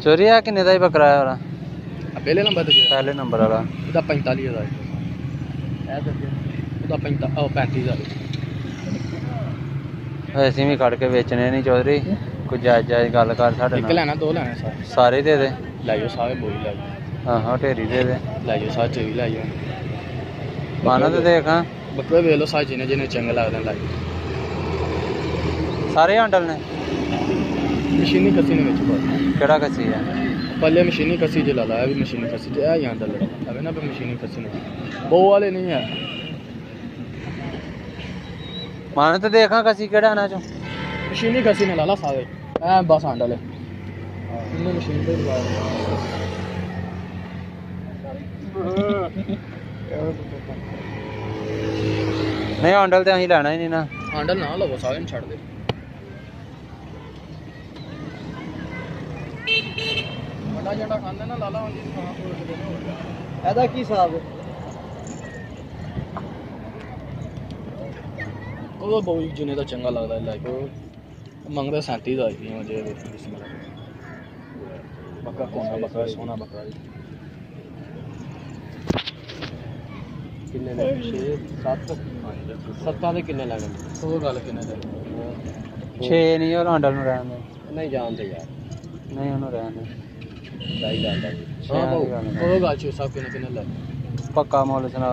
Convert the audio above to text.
चोरी है किन्ने दा ही बकरा है वाला पहले नंबर ते पहले नंबर वाला ਉਹਦਾ 45000 ਇਹ ਦੱਸਿਆ ਉਹਦਾ 35000 ਅਸੀਂ ਵੀ ਖੜ ਕੇ ਵੇਚਣੇ ਨਹੀਂ ਚੌਧਰੀ ਕੋਈ ਜਾਇਜ਼ ਜਾਇਜ਼ ਗੱਲ ਕਰ ਸਾਡੇ ਇੱਕ ਨਾਲ ਲੈਣਾ ਦੋ ਲੈਣੇ ਸਾਰੇ ਦੇ ਦੇ ਲੈ ਜਾਓ ਸਾਰੇ ਬੋਲ ਲੈ ਜਾਓ ਹਾਂ ਹਾਂ ਢੇਰੀ ਦੇ ਦੇ ਲੈ ਜਾਓ ਸਾਰੇ ਚੋਰੀ ਲੈ ਜਾਓ ਮਾਨਾ ਤੇ ਦੇਖ ਹਾਂ ਬੱਕਰੇ ਵੇਖ ਲਓ ਸਾਰੇ ਜਿਹਨੇ ਚੰਗੇ ਲੱਗਦੇ ਲੈ ਜਾਓ ਸਾਰੇ ਹੈਂਡਲ ਨੇ ਮਸ਼ੀਨੀ ਕੱਸੀ ਨੇ ਵਿੱਚ ਪਾ ਕਿਹੜਾ ਕੱਸੀ ਹੈ पहले मशीनी कसी जो लाया भी मशीनी कसी जो यहाँ डल अबे ना मशीनी कसी नहीं बहु वाले नहीं है माने तो देखा कसी केड़ा ना चो मशीनी कसी ने लाला सारे ए बस हैंडल है इन्हें मशीन पे नहीं हैंडल तो अहीं लेना ही नहीं ना हैंडल ना लवो सारे छड़ दे जड़ा खाने ना लाला की हिसाब वो बहुत जिन्हें तो चंगा लगता है लाइक मंगते 37,000 मुझे बकरा कोना बकरा सोना बकरा किन्ने ने 6 7 दे किन्ने लेने वो गल किन्ने दे 6 नहीं और हैंडल नु रहन दे नहीं जानते यार नहीं ओनु रहन दे सही गल है हां वो गल 6 सब किन्ने किन्ने ले पक्का मोल सुना